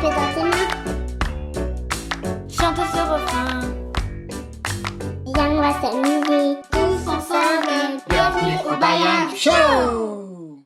taper dans tes mains. Chante ce refrain. Viens, on va s'amuser. Tous ensemble, bienvenue au Bayam Show.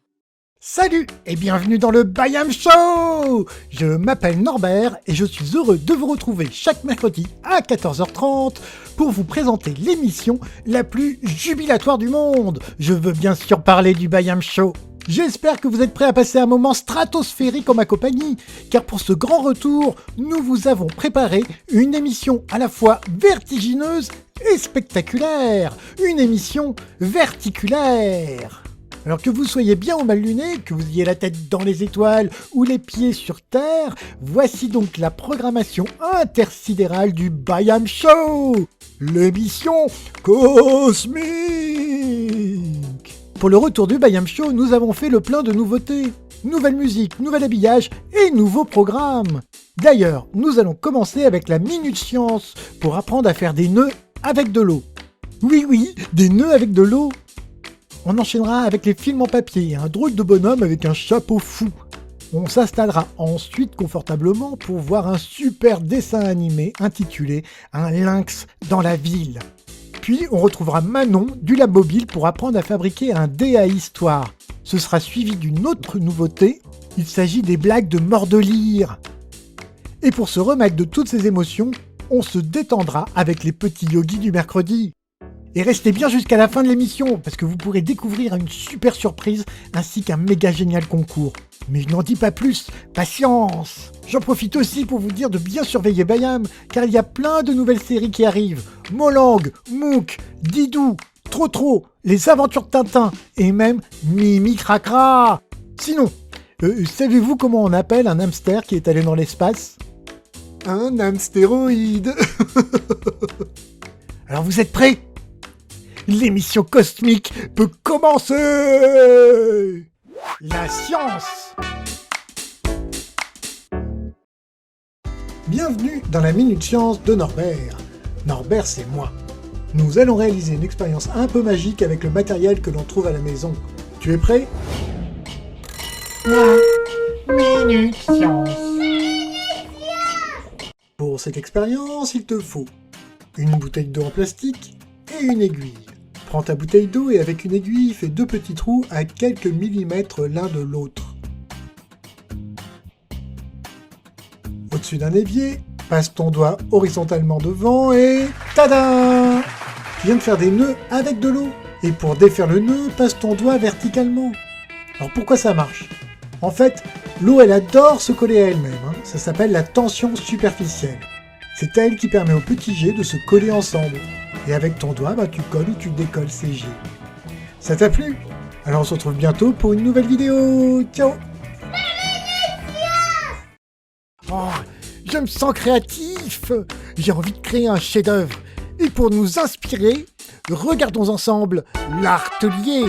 Salut et bienvenue dans le Bayam Show. Je m'appelle Norbert et je suis heureux de vous retrouver chaque mercredi à 14h30 pour vous présenter l'émission la plus jubilatoire du monde. Je veux bien sûr parler du Bayam Show. J'espère que vous êtes prêts à passer un moment stratosphérique en ma compagnie, car pour ce grand retour, nous vous avons préparé une émission à la fois vertigineuse et spectaculaire. Une émission verticulaire. Alors que vous soyez bien ou mal luné, que vous ayez la tête dans les étoiles ou les pieds sur terre, voici donc la programmation intersidérale du Bayam Show, l'émission cosmique. Pour le retour du Bayam Show, nous avons fait le plein de nouveautés. Nouvelle musique, nouvel habillage et nouveaux programmes. D'ailleurs, nous allons commencer avec la Minute Science pour apprendre à faire des nœuds avec de l'eau. Oui, des nœuds avec de l'eau. On enchaînera avec les films en papier, un drôle de bonhomme avec un chapeau fou. On s'installera ensuite confortablement pour voir un super dessin animé intitulé Un lynx dans la ville. Puis on retrouvera Manon du Lab Mobile pour apprendre à fabriquer un dé à histoire. Ce sera suivi d'une autre nouveauté, il s'agit des blagues de Mordelire. Et pour se remettre de toutes ces émotions, on se détendra avec les petits yogis du mercredi. Et restez bien jusqu'à la fin de l'émission, parce que vous pourrez découvrir une super surprise ainsi qu'un méga génial concours. Mais je n'en dis pas plus, patience! J'en profite aussi pour vous dire de bien surveiller Bayam, car il y a plein de nouvelles séries qui arrivent. Molang, Mouk, Didou, Trotro, Les Aventures de Tintin, et même Mimi Cracra. Sinon, savez-vous comment on appelle un hamster qui est allé dans l'espace? Un hamstéroïde. Alors vous êtes prêts? L'émission cosmique peut commencer! La science! Bienvenue dans la Minute Science de Norbert. Norbert, c'est moi. Nous allons réaliser une expérience un peu magique avec le matériel que l'on trouve à la maison. Tu es prêt? La Minute Science. Pour cette expérience, il te faut une bouteille d'eau en plastique et une aiguille. Prends ta bouteille d'eau et avec une aiguille, fais deux petits trous à quelques millimètres l'un de l'autre. Au-dessus d'un évier, passe ton doigt horizontalement devant et tada! Tu viens de faire des nœuds avec de l'eau. Et pour défaire le nœud, passe ton doigt verticalement. Alors pourquoi ça marche? En fait, l'eau elle adore se coller à elle-même. Ça s'appelle la tension superficielle. C'est elle qui permet aux petits jets de se coller ensemble. Et avec ton doigt, tu colles ou tu décolles ces jets. Ça t'a plu? Alors on se retrouve bientôt pour une nouvelle vidéo. Ciao! Oh, je me sens créatif! J'ai envie de créer un chef-d'œuvre. Et pour nous inspirer, regardons ensemble l'Artelier.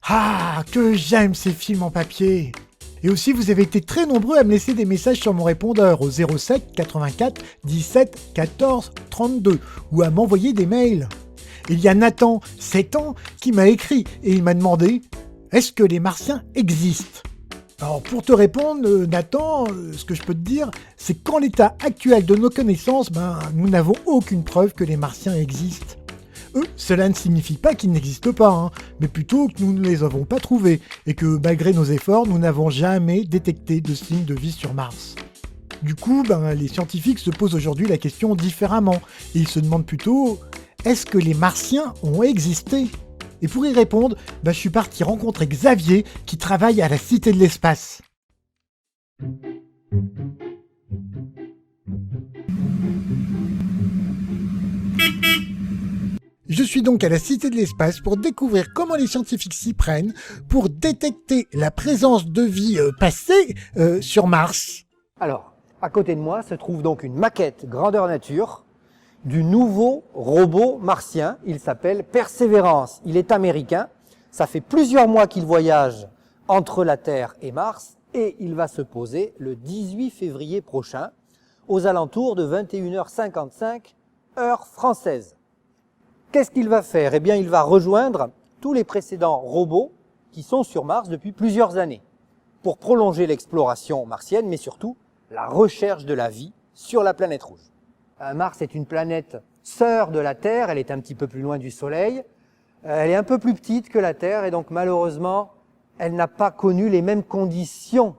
Ah, que j'aime ces films en papier! Et aussi, vous avez été très nombreux à me laisser des messages sur mon répondeur au 07 84 17 14 32 ou à m'envoyer des mails. Il y a Nathan, 7 ans, qui m'a écrit et il m'a demandé « Est-ce que les Martiens existent ?» Alors pour te répondre, Nathan, ce que je peux te dire, c'est qu'en l'état actuel de nos connaissances, nous n'avons aucune preuve que les Martiens existent. Cela ne signifie pas qu'ils n'existent pas, mais plutôt que nous ne les avons pas trouvés et que malgré nos efforts, nous n'avons jamais détecté de signes de vie sur Mars. Du coup, les scientifiques se posent aujourd'hui la question différemment et ils se demandent plutôt « Est-ce que les Martiens ont existé ?» Et pour y répondre, je suis parti rencontrer Xavier qui travaille à la Cité de l'Espace. Je suis donc à la Cité de l'Espace pour découvrir comment les scientifiques s'y prennent pour détecter la présence de vie passée sur Mars. Alors, à côté de moi se trouve donc une maquette grandeur nature du nouveau robot martien. Il s'appelle Persévérance. Il est américain. Ça fait plusieurs mois qu'il voyage entre la Terre et Mars et il va se poser le 18 février prochain aux alentours de 21h55 heure française. Qu'est-ce qu'il va faire? Eh bien, il va rejoindre tous les précédents robots qui sont sur Mars depuis plusieurs années pour prolonger l'exploration martienne, mais surtout la recherche de la vie sur la planète rouge. Mars est une planète sœur de la Terre, elle est un petit peu plus loin du Soleil, elle est un peu plus petite que la Terre et donc malheureusement, elle n'a pas connu les mêmes conditions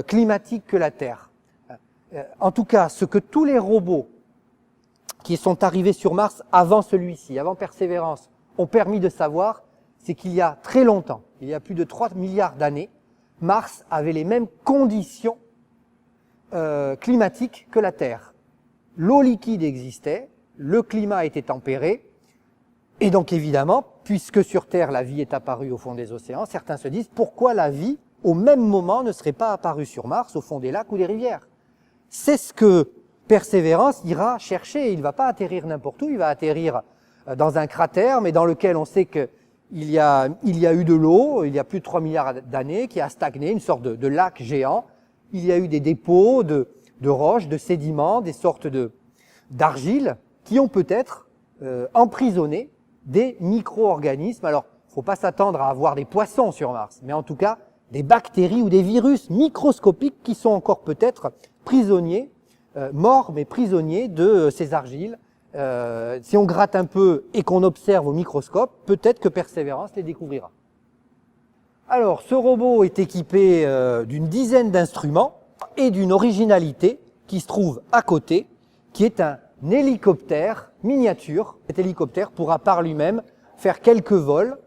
climatiques que la Terre. En tout cas, ce que tous les robots qui sont arrivés sur Mars avant celui-ci, avant Persévérance, ont permis de savoir, c'est qu'il y a très longtemps, il y a plus de 3 milliards d'années, Mars avait les mêmes conditions climatiques que la Terre. L'eau liquide existait, le climat était tempéré, et donc évidemment, puisque sur Terre la vie est apparue au fond des océans, certains se disent pourquoi la vie, au même moment, ne serait pas apparue sur Mars, au fond des lacs ou des rivières. C'est ce que Persévérance ira chercher. Il ne va pas atterrir n'importe où, il va atterrir dans un cratère, mais dans lequel on sait qu'il y a eu de l'eau, il y a plus de 3 milliards d'années, qui a stagné, une sorte de lac géant. Il y a eu des dépôts de roches, de sédiments, des sortes d'argiles qui ont peut-être emprisonné des micro-organismes. Alors, il ne faut pas s'attendre à avoir des poissons sur Mars, mais en tout cas, des bactéries ou des virus microscopiques qui sont encore peut-être prisonniers, morts mais prisonniers de ces argiles. Si on gratte un peu et qu'on observe au microscope, peut-être que Persévérance les découvrira. Alors, ce robot est équipé d'une dizaine d'instruments et d'une originalité qui se trouve à côté, qui est un hélicoptère miniature. Cet hélicoptère pourra par lui-même faire quelques vols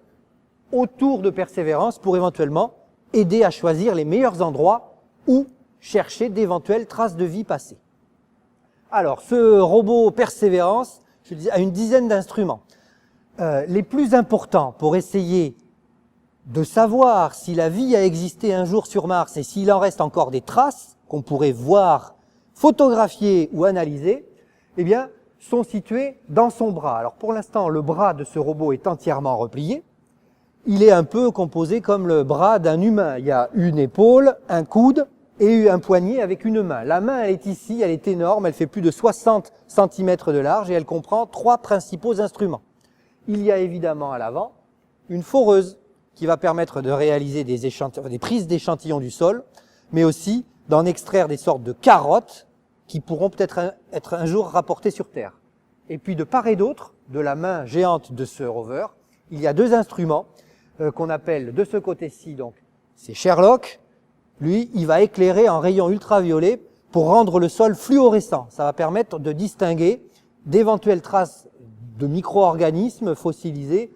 autour de Persévérance pour éventuellement aider à choisir les meilleurs endroits où chercher d'éventuelles traces de vie passée. Alors, ce robot Persévérance, je disais, a une dizaine d'instruments. Les plus importants pour essayer de savoir si la vie a existé un jour sur Mars et s'il en reste encore des traces qu'on pourrait voir, photographier ou analyser, eh bien, sont situés dans son bras. Alors, pour l'instant, le bras de ce robot est entièrement replié. Il est un peu composé comme le bras d'un humain. Il y a une épaule, un coude et un poignet avec une main. La main, elle est ici, elle est énorme, elle fait plus de 60 cm de large et elle comprend 3 principaux instruments. Il y a évidemment à l'avant une foreuse qui va permettre de réaliser des prises d'échantillons du sol, mais aussi d'en extraire des sortes de carottes qui pourront peut-être être un jour rapportées sur Terre. Et puis de part et d'autre, de la main géante de ce rover, il y a 2 instruments qu'on appelle de ce côté-ci, donc c'est Sherlock. Lui, il va éclairer en rayons ultraviolets pour rendre le sol fluorescent. Ça va permettre de distinguer d'éventuelles traces de micro-organismes fossilisés,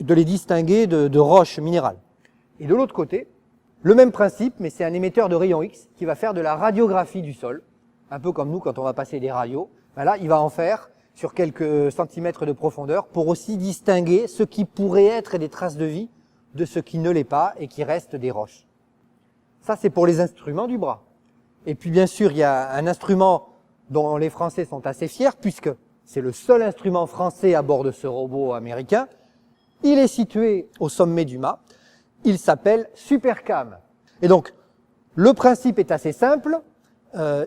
de les distinguer de roches minérales. Et de l'autre côté, le même principe, mais c'est un émetteur de rayons X qui va faire de la radiographie du sol, un peu comme nous quand on va passer des radios. Ben là, il va en faire sur quelques centimètres de profondeur pour aussi distinguer ce qui pourrait être des traces de vie de ce qui ne l'est pas et qui reste des roches. Ça, c'est pour les instruments du bras. Et puis bien sûr, il y a un instrument dont les Français sont assez fiers, puisque c'est le seul instrument français à bord de ce robot américain. Il est situé au sommet du mât. Il s'appelle Supercam. Et donc, le principe est assez simple.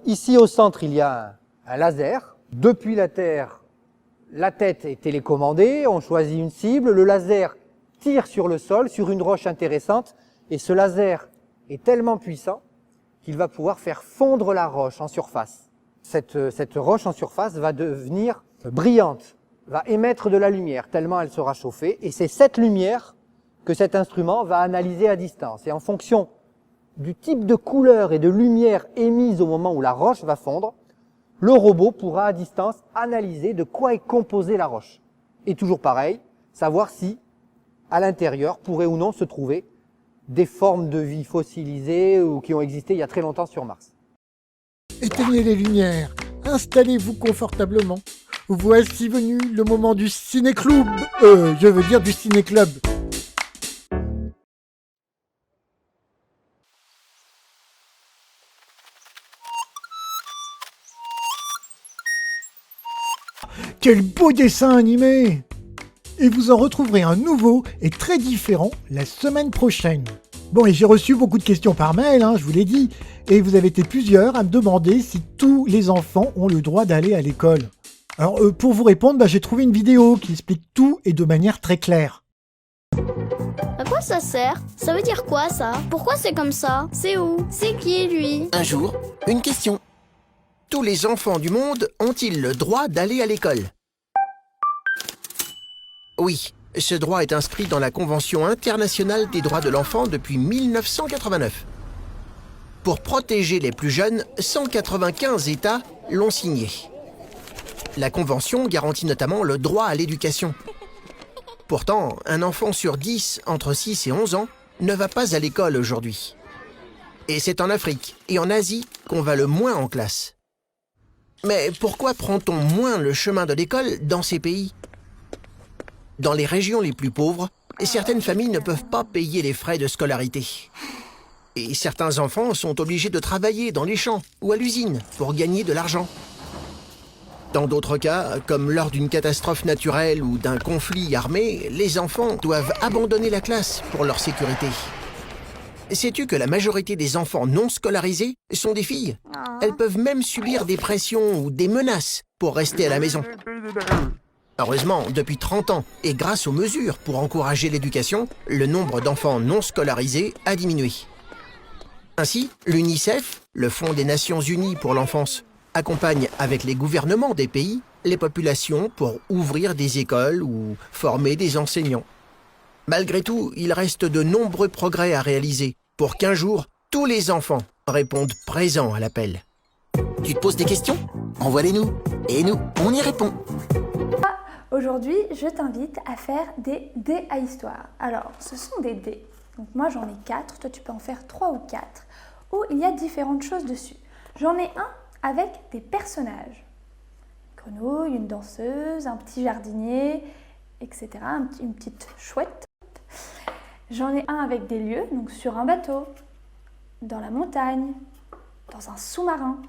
Ici au centre, il y a un laser. Depuis la Terre, la tête est télécommandée. On choisit une cible. Le laser tire sur le sol, sur une roche intéressante. Et ce laser est tellement puissant qu'il va pouvoir faire fondre la roche en surface. Cette roche en surface va devenir brillante, va émettre de la lumière tellement elle sera chauffée. Et c'est cette lumière que cet instrument va analyser à distance. Et en fonction du type de couleur et de lumière émise au moment où la roche va fondre, le robot pourra à distance analyser de quoi est composée la roche. Et toujours pareil, savoir si à l'intérieur pourrait ou non se trouver des formes de vie fossilisées ou qui ont existé il y a très longtemps sur Mars. Éteignez les lumières, installez-vous confortablement. Voici venu le moment du ciné-club. Je veux dire du ciné-club. Quel beau dessin animé! Et vous en retrouverez un nouveau et très différent la semaine prochaine. Bon, et j'ai reçu beaucoup de questions par mail, je vous l'ai dit, et vous avez été plusieurs à me demander si tous les enfants ont le droit d'aller à l'école. Alors, pour vous répondre, j'ai trouvé une vidéo qui explique tout et de manière très claire. À quoi ça sert? Ça veut dire quoi ça? Pourquoi c'est comme ça? C'est où? C'est qui lui? Un jour, une question. Tous les enfants du monde ont-ils le droit d'aller à l'école? Oui, ce droit est inscrit dans la Convention internationale des droits de l'enfant depuis 1989. Pour protéger les plus jeunes, 195 États l'ont signée. La Convention garantit notamment le droit à l'éducation. Pourtant, un enfant sur 10 entre 6 et 11 ans ne va pas à l'école aujourd'hui. Et c'est en Afrique et en Asie qu'on va le moins en classe. Mais pourquoi prend-on moins le chemin de l'école dans ces pays ? Dans les régions les plus pauvres, certaines familles ne peuvent pas payer les frais de scolarité. Et certains enfants sont obligés de travailler dans les champs ou à l'usine pour gagner de l'argent. Dans d'autres cas, comme lors d'une catastrophe naturelle ou d'un conflit armé, les enfants doivent abandonner la classe pour leur sécurité. Sais-tu que la majorité des enfants non scolarisés sont des filles ? Elles peuvent même subir des pressions ou des menaces pour rester à la maison. Heureusement, depuis 30 ans, et grâce aux mesures pour encourager l'éducation, le nombre d'enfants non scolarisés a diminué. Ainsi, l'UNICEF, le Fonds des Nations Unies pour l'enfance, accompagne avec les gouvernements des pays les populations pour ouvrir des écoles ou former des enseignants. Malgré tout, il reste de nombreux progrès à réaliser pour qu'un jour, tous les enfants répondent présents à l'appel. Tu te poses des questions ? Envoie-les-nous. Et nous, on y répond. Aujourd'hui, je t'invite à faire des dés à histoire. Alors, ce sont des dés. Donc moi, j'en ai 4. Toi, tu peux en faire 3 ou 4. Où il y a différentes choses dessus. J'en ai un avec des personnages. Une grenouille, une danseuse, un petit jardinier, etc. Une petite chouette. J'en ai un avec des lieux, donc sur un bateau, dans la montagne, dans un sous-marin.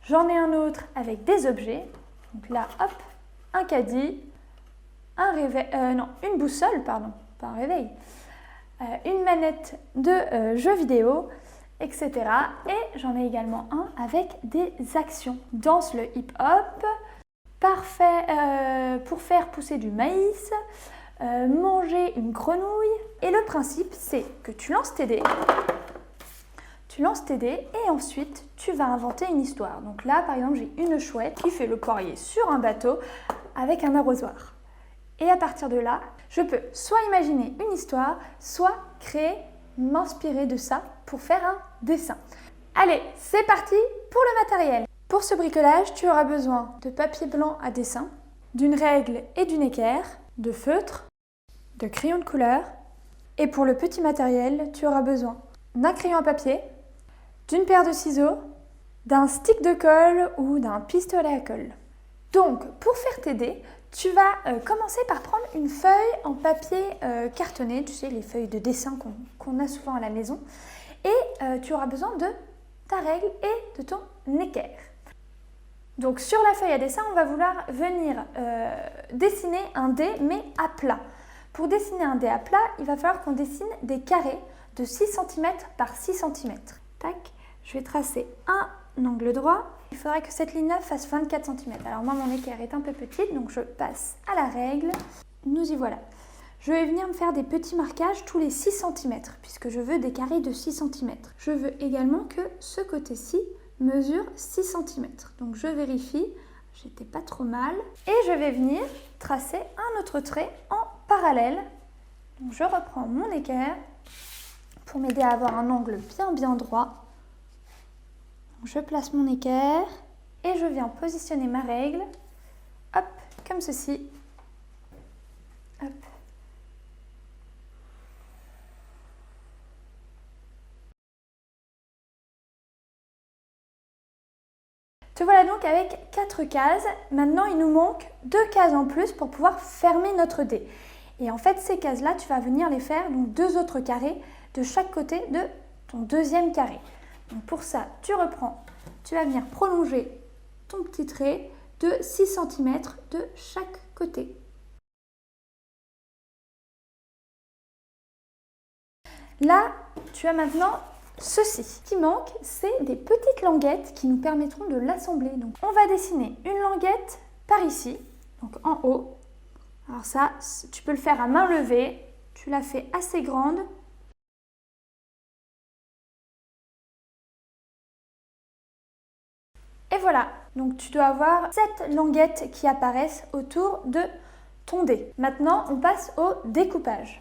J'en ai un autre avec des objets. Donc là, hop, un caddie, une boussole, pardon, pas un réveil, une manette de jeu vidéo, etc. Et j'en ai également un avec des actions. Danse le hip-hop, parfait pour faire pousser du maïs, manger une grenouille. Et le principe, c'est que tu lances tes dés. Et ensuite, tu vas inventer une histoire. Donc là, par exemple, j'ai une chouette qui fait le poirier sur un bateau avec un arrosoir. Et à partir de là, je peux soit imaginer une histoire, soit créer, m'inspirer de ça pour faire un dessin. Allez, c'est parti pour le matériel. Pour ce bricolage, tu auras besoin de papier blanc à dessin, d'une règle et d'une équerre, de feutre, de crayon de couleur, Et pour le petit matériel, tu auras besoin d'un crayon à papier, d'une paire de ciseaux, d'un stick de colle ou d'un pistolet à colle. Donc, pour faire tes dés, tu vas commencer par prendre une feuille en papier cartonné, tu sais, les feuilles de dessin qu'on a souvent à la maison, et tu auras besoin de ta règle et de ton équerre. Donc, sur la feuille à dessin, on va vouloir venir dessiner un dé, mais à plat. Pour dessiner un dé à plat, il va falloir qu'on dessine des carrés de 6 cm par 6 cm. Tac, je vais tracer un angle droit. Il faudrait que cette ligne-là fasse 24 cm. Alors moi, mon équerre est un peu petite, donc je passe à la règle. Nous y voilà. Je vais venir me faire des petits marquages tous les 6 cm, puisque je veux des carrés de 6 cm. Je veux également que ce côté-ci mesure 6 cm. Donc je vérifie, j'étais pas trop mal. Et je vais venir tracer un autre trait en parallèle. Donc je reprends mon équerre pour m'aider à avoir un angle bien droit. Je place mon équerre et je viens positionner ma règle, hop, comme ceci. Hop. Te voilà donc avec 4 cases. Maintenant, il nous manque 2 cases en plus pour pouvoir fermer notre dé. Et en fait, ces cases-là, tu vas venir les faire, donc 2 autres carrés de chaque côté de ton deuxième carré. Donc pour ça, tu reprends, tu vas venir prolonger ton petit trait de 6 cm de chaque côté. Là, tu as maintenant ceci. Ce qui manque, c'est des petites languettes qui nous permettront de l'assembler. Donc on va dessiner une languette par ici, donc en haut. Alors ça, tu peux le faire à main levée, tu la fais assez grande. Et voilà, donc tu dois avoir 7 languettes qui apparaissent autour de ton dé. Maintenant, on passe au découpage.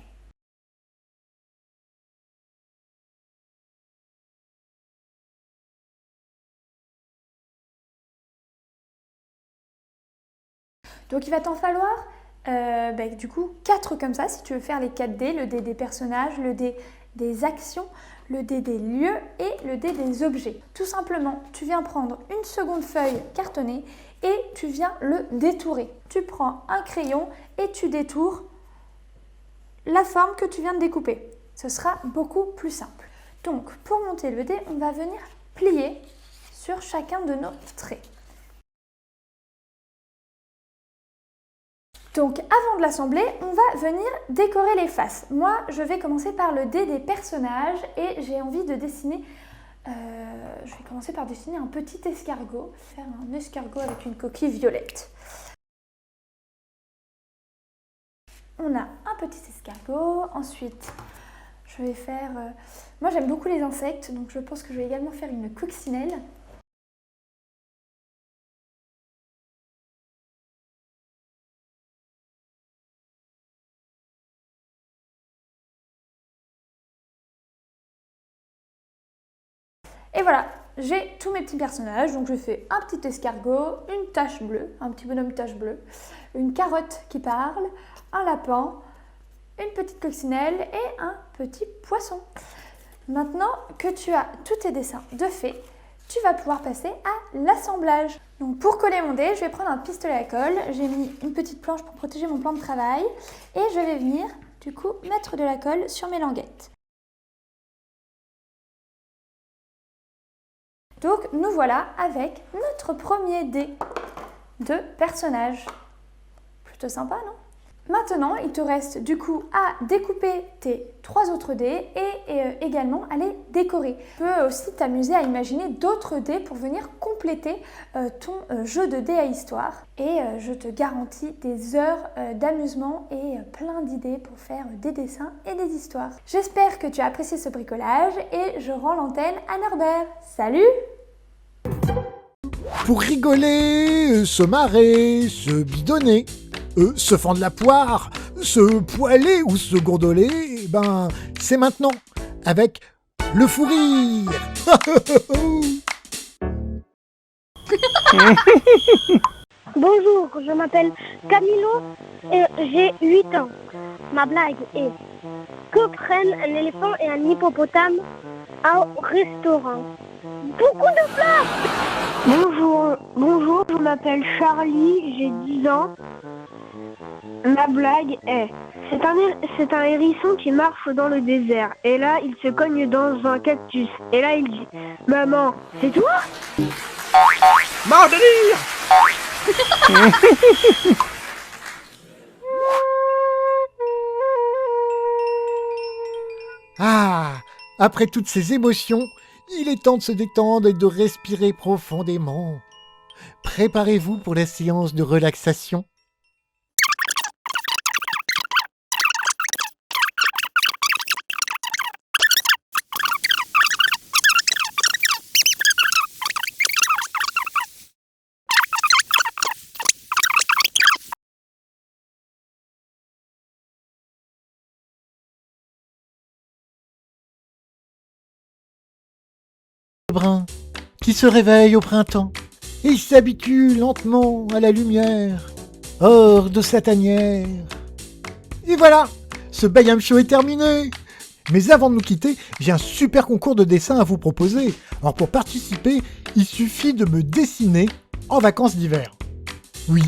Donc il va t'en falloir du coup 4 comme ça si tu veux faire les 4 dés, le dé des personnages, le dé des actions, le dé des lieux et le dé des objets. Tout simplement, tu viens prendre une seconde feuille cartonnée et tu viens le détourer. Tu prends un crayon et tu détours la forme que tu viens de découper. Ce sera beaucoup plus simple. Donc, pour monter le dé, on va venir plier sur chacun de nos traits. Donc avant de l'assembler, on va venir décorer les faces. Moi, je vais commencer par le dé des personnages et j'ai envie de dessiner, je vais commencer par dessiner un petit escargot, faire un escargot avec une coquille violette. On a un petit escargot, ensuite je vais faire, moi j'aime beaucoup les insectes, donc je pense que je vais également faire une coccinelle. Et voilà, j'ai tous mes petits personnages, donc je fais un petit escargot, une tache bleue, un petit bonhomme tache bleue, une carotte qui parle, un lapin, une petite coccinelle et un petit poisson. Maintenant que tu as tous tes dessins de fait, tu vas pouvoir passer à l'assemblage. Donc pour coller mon dé, je vais prendre un pistolet à colle, j'ai mis une petite planche pour protéger mon plan de travail et je vais venir du coup mettre de la colle sur mes languettes. Donc nous voilà avec notre premier dé de personnage. Plutôt sympa, non? Maintenant, il te reste du coup à découper tes 3 autres dés et également à les décorer. Tu peux aussi t'amuser à imaginer d'autres dés pour venir compléter ton jeu de dés à histoire. Et je te garantis des heures d'amusement et plein d'idées pour faire des dessins et des histoires. J'espère que tu as apprécié ce bricolage et je rends l'antenne à Norbert. Salut! Pour rigoler, se marrer, se bidonner, se fendre la poire, se poiler ou se gondoler, ben c'est maintenant avec le fou rire. Bonjour, je m'appelle Camilo et j'ai 8 ans. Ma blague est Que prennent un éléphant et un hippopotame au restaurant? Beaucoup de place. Bonjour, je m'appelle Charlie, j'ai 10 ans. La blague est, c'est un hérisson qui marche dans le désert. Et là, il se cogne dans un cactus. Et là, il dit, maman, c'est toi? Mort de rire. Ah, après toutes ces émotions, il est temps de se détendre et de respirer profondément. Préparez-vous pour la séance de relaxation. Brun, qui se réveille au printemps et s'habitue lentement à la lumière, hors de sa tanière. Et voilà, ce Bayam Show est terminé. Mais avant de nous quitter, j'ai un super concours de dessin à vous proposer. Alors pour participer, il suffit de me dessiner en vacances d'hiver. Oui,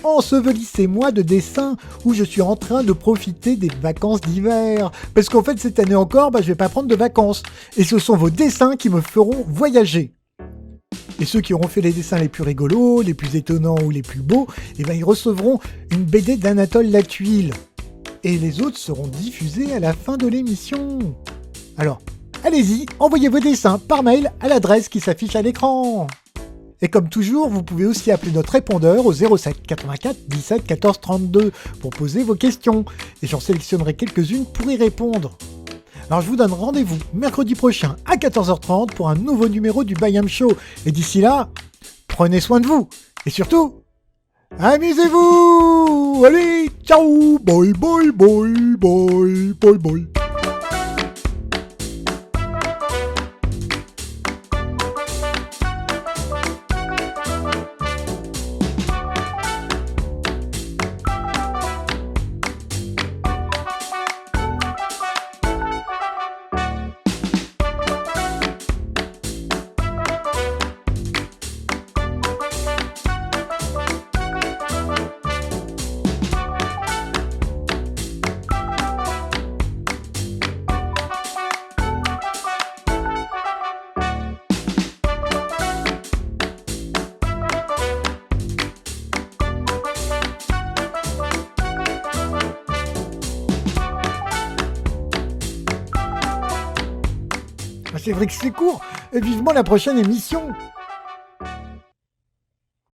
ensevelissez-moi de dessins où je suis en train de profiter des vacances d'hiver. Parce qu'en fait, cette année encore, je vais pas prendre de vacances. Et ce sont vos dessins qui me feront voyager. Et ceux qui auront fait les dessins les plus rigolos, les plus étonnants ou les plus beaux, ils recevront une BD d'Anatole Latuile. Et les autres seront diffusés à la fin de l'émission. Alors, allez-y, envoyez vos dessins par mail à l'adresse qui s'affiche à l'écran. Et comme toujours, vous pouvez aussi appeler notre répondeur au 07 84 17 14 32 pour poser vos questions. Et j'en sélectionnerai quelques-unes pour y répondre. Alors je vous donne rendez-vous mercredi prochain à 14h30 pour un nouveau numéro du Bayam Show. Et d'ici là, prenez soin de vous. Et surtout, amusez-vous. Allez, ciao. Bye bye bye bye bye bye. C'est vrai que c'est court, et vivement la prochaine émission.